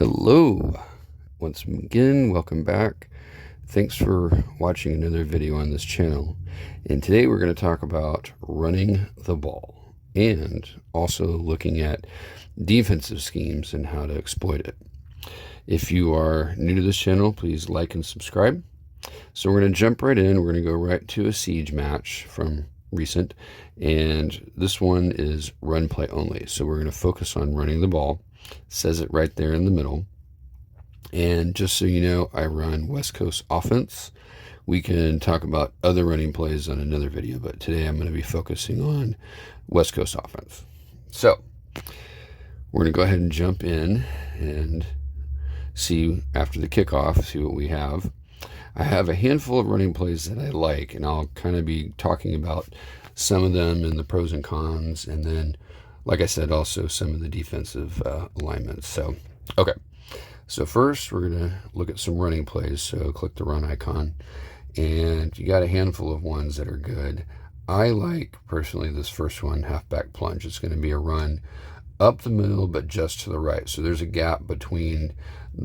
Hello, once again, welcome back. Thanks for watching another video on this channel. And today we're going to talk about running the ball and also looking at defensive schemes and how to exploit it. If you are new to this channel, please like and subscribe. So we're going to jump right in. We're going to go right to a siege match from recent, and this one is run play only. So we're going to focus on running the ball. It says it right there in the middle. And just so you know, I run West Coast offense. We can talk about other running plays on another video, but today I'm going to be focusing on West Coast offense. So we're going to go ahead and jump in and see after the kickoff, see what we have. I have a handful of running plays that I like, and I'll kind of be talking about some of them and the pros and cons, and then, like I said, also some of the defensive alignments. So, okay. So first, we're going to look at some running plays. So click the run icon, and you got a handful of ones that are good. I like, personally, this first one, halfback plunge. It's going to be a run up the middle, but just to the right. So there's a gap between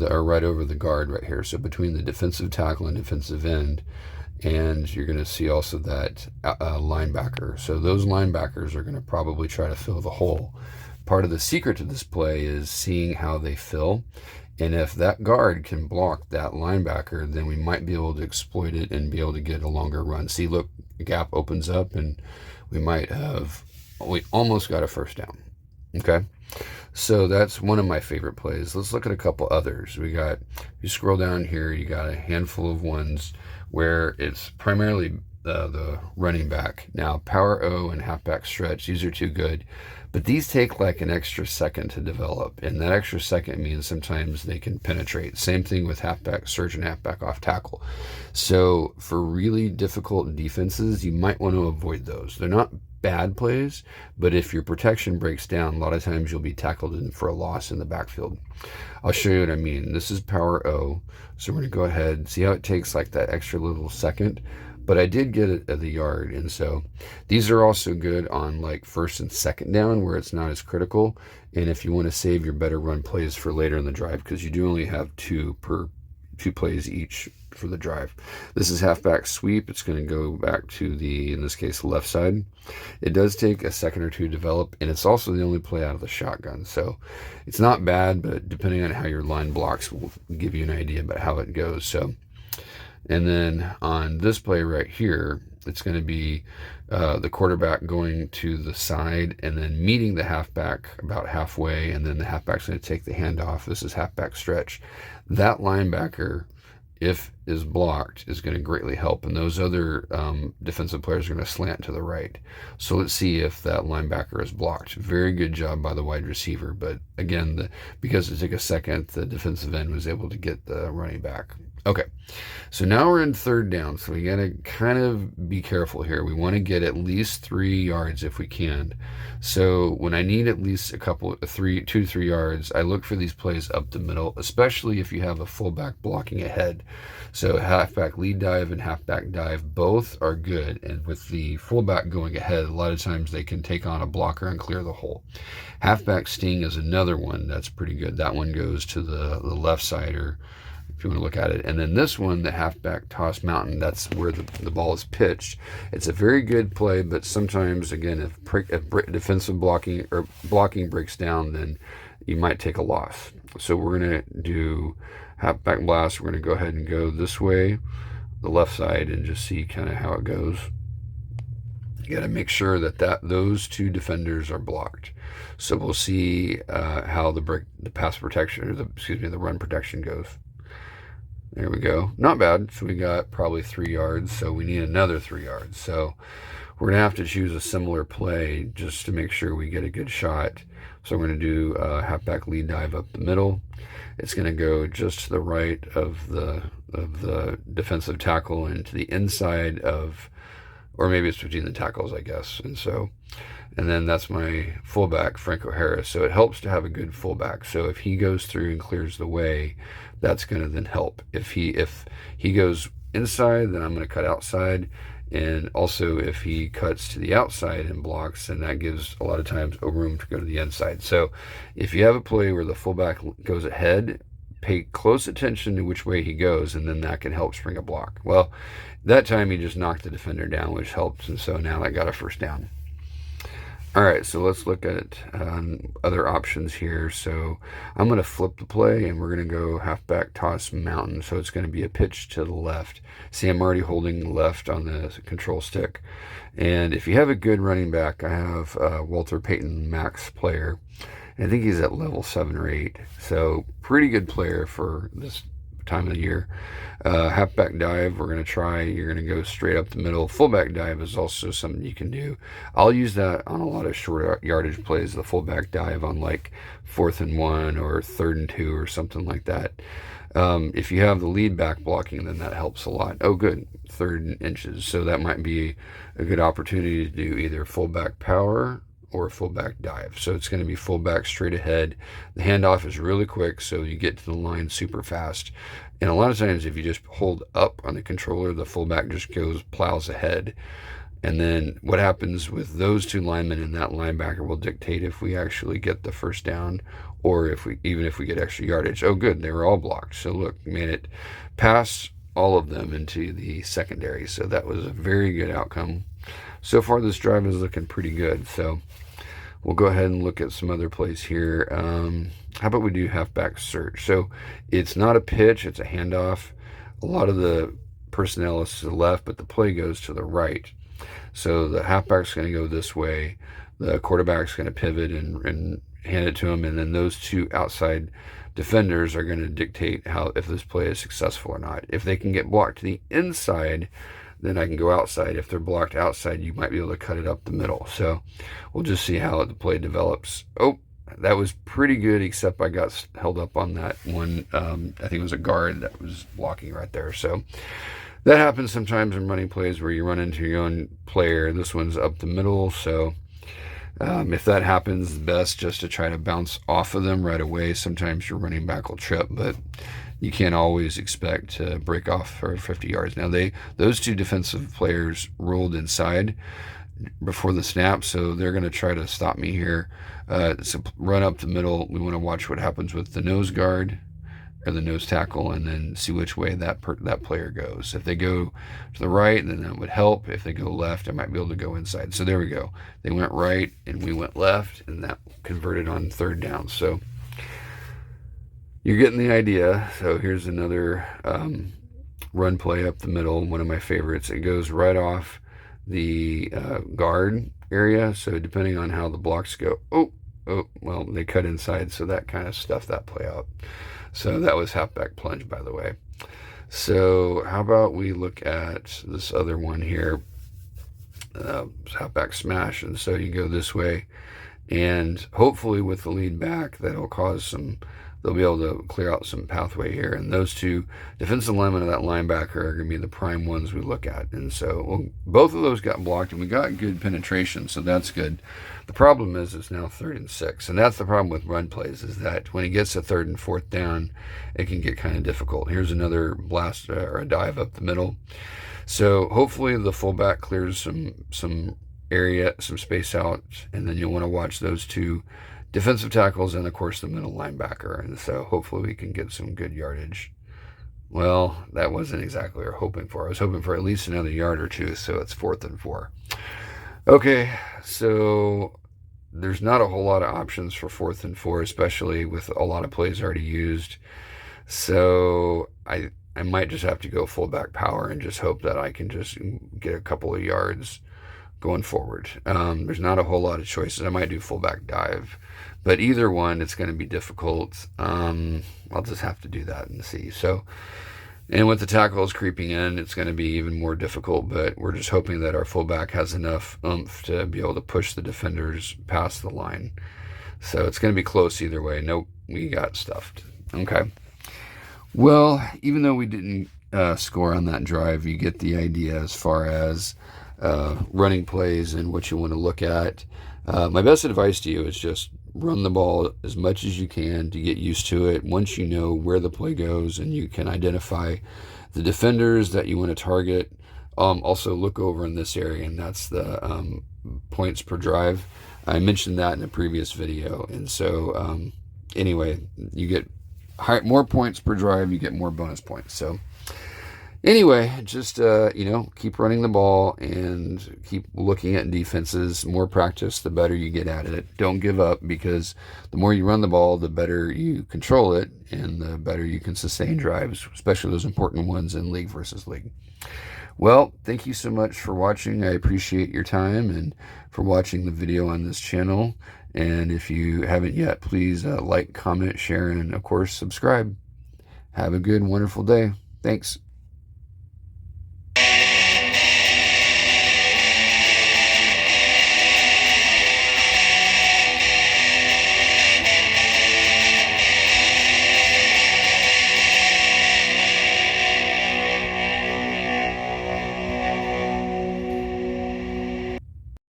or right over the guard right here. So between the defensive tackle and defensive end, and you're going to see also that linebacker. So those linebackers are going to probably try to fill the hole. Part of the secret to this play is seeing how they fill. And if that guard can block that linebacker, then we might be able to exploit it and be able to get a longer run. See, look, the gap opens up, and we almost got a first down. Okay, so that's one of my favorite plays. Let's look at a couple others. If you scroll down here, you got a handful of ones where it's primarily the running back. Now, power O and halfback stretch, these are too good, but these take like an extra second to develop, and that extra second means sometimes they can penetrate. Same thing with halfback surge and halfback off tackle. So for really difficult defenses, you might want to avoid those. They're not bad plays, but if your protection breaks down, a lot of times you'll be tackled in for a loss in the backfield. I'll show you what I mean. This is power O, so we're going to go ahead and see how it takes like that extra little second, but I did get it at the yard. And so these are also good on like first and second down where it's not as critical, and if you want to save your better run plays for later in the drive, because you do only have two plays each for the drive. This is halfback sweep. It's going to go back to the, in this case, left side. It does take a second or two to develop, and it's also the only play out of the shotgun. So it's not bad, but depending on how your line blocks will give you an idea about how it goes. So, and then on this play right here, it's going to be the quarterback going to the side and then meeting the halfback about halfway, and then the halfback's going to take the handoff. This is halfback stretch. That linebacker, if is blocked, is going to greatly help, and those other defensive players are going to slant to the right. So let's see if that linebacker is blocked. Very good job by the wide receiver, but again, because it took a second, the defensive end was able to get the running back. Okay, so now we're in third down, so we got to kind of be careful here. We want to get at least 3 yards if we can. So when I need at least 2 to 3 yards, I look for these plays up the middle, especially if you have a fullback blocking ahead. So halfback lead dive and halfback dive both are good, and with the fullback going ahead, a lot of times they can take on a blocker and clear the hole. Halfback sting is another one that's pretty good. That one goes to the left side, or if you want to look at it. And then this one, the halfback toss mountain, that's where the ball is pitched. It's a very good play, but sometimes, again, if defensive blocking breaks down, then you might take a loss. So we're going to do halfback blast. We're going to go ahead and go this way, the left side, and just see kind of how it goes. You got to make sure that those two defenders are blocked. So we'll see how the pass protection, or the run protection goes. There we go. Not bad. So we got probably 3 yards. So we need another 3 yards. So we're going to have to choose a similar play just to make sure we get a good shot. So we're going to do a halfback lead dive up the middle. It's going to go just to the right of the defensive tackle and to the inside of, or maybe it's between the tackles, I guess. And then that's my fullback, Franco Harris. So it helps to have a good fullback. So if he goes through and clears the way, that's going to then help. If he goes inside, then I'm going to cut outside. And also, if he cuts to the outside and blocks, then that gives a lot of times a room to go to the inside. So if you have a play where the fullback goes ahead, pay close attention to which way he goes, and then that can help spring a block. Well, that time he just knocked the defender down, which helps, and so now I got a first down. All right, so let's look at other options here. So I'm going to flip the play, and we're going to go halfback toss mountain. So it's going to be a pitch to the left. See, I'm already holding left on the control stick. And if you have a good running back, I have Walter Payton Max player. I think he's at level 7 or 8. So pretty good player for this time of the year. Halfback dive, we're going to try. You're going to go straight up the middle. Fullback dive is also something you can do. I'll use that on a lot of short yardage plays, the fullback dive on like 4th and 1 or 3rd and 2 or something like that. If you have the lead back blocking, then that helps a lot. Oh, good, 3rd inches. So that might be a good opportunity to do either fullback power or fullback dive. So it's going to be fullback straight ahead. The handoff is really quick, so you get to the line super fast. And a lot of times, if you just hold up on the controller, the fullback just plows ahead. And then what happens with those two linemen and that linebacker will dictate if we actually get the first down or even if we get extra yardage. Oh, good, they were all blocked. So look, made it past all of them into the secondary. So that was a very good outcome. So far, this drive is looking pretty good. So we'll go ahead and look at some other plays here. How about we do halfback search? So it's not a pitch, it's a handoff. A lot of the personnel is to the left, but the play goes to the right. So the halfback's going to go this way. The quarterback's going to pivot and hand it to him, and then those two outside defenders are going to dictate if this play is successful or not. If they can get blocked to the inside, then I can go outside. If they're blocked outside, you might be able to cut it up the middle. So we'll just see how the play develops. Oh, that was pretty good, except I got held up on that one. I think it was a guard that was blocking right there. So that happens sometimes in running plays where you run into your own player. This one's up the middle. So if that happens, it's best just to try to bounce off of them right away. Sometimes your running back will trip, but you can't always expect to break off for 50 yards. Now, those two defensive players rolled inside before the snap, so they're going to try to stop me here. So run up the middle. We want to watch what happens with the nose guard or the nose tackle, and then see which way that player goes. If they go to the right, then that would help. If they go left, I might be able to go inside. So there we go. They went right, and we went left, and that converted on 3rd down. So you're getting the idea. So here's another run play up the middle, one of my favorites. It goes right off the guard area. So depending on how the blocks go, well, they cut inside, so that kind of stuffed that play out. So that was halfback plunge, by the way. So how about we look at this other one here, halfback smash. And so you go this way, and hopefully with the lead back, that'll cause they'll be able to clear out some pathway here. And those two defensive linemen of that linebacker are going to be the prime ones we look at. And so both of those got blocked, and we got good penetration, so that's good. The problem is it's now 3rd and 6. And that's the problem with run plays, is that when he gets to 3rd and 4th down, it can get kind of difficult. Here's another blast or a dive up the middle. So hopefully the fullback clears some area, some space out, and then you'll want to watch those two defensive tackles and, of course, the middle linebacker. And so hopefully we can get some good yardage. Well, that wasn't exactly what we were hoping for. I was hoping for at least another yard or two, so it's 4th and 4. Okay, so there's not a whole lot of options for 4th and 4, especially with a lot of plays already used. So I might just have to go fullback power and just hope that I can just get a couple of yards going forward. There's not a whole lot of choices. I might do fullback dive, but either one, it's going to be difficult. I'll just have to do that and see. So, and with the tackles creeping in, it's going to be even more difficult, but we're just hoping that our fullback has enough oomph to be able to push the defenders past the line. So it's going to be close either way. Nope, we got stuffed. Okay. Well, even though we didn't score on that drive, you get the idea as far as running plays and what you want to look at. My best advice to you is just run the ball as much as you can to get used to it. Once you know where the play goes and you can identify the defenders that you want to target, Also look over in this area, and that's the points per drive. I mentioned that in a previous video. And so anyway, you get more points per drive, you get more bonus points. So anyway, just keep running the ball and keep looking at defenses. More practice, the better you get at it. Don't give up, because the more you run the ball, the better you control it, and the better you can sustain drives, especially those important ones in league versus league. Well, thank you so much for watching. I appreciate your time and for watching the video on this channel. And if you haven't yet, please like, comment, share, and of course, subscribe. Have a good, wonderful day. Thanks.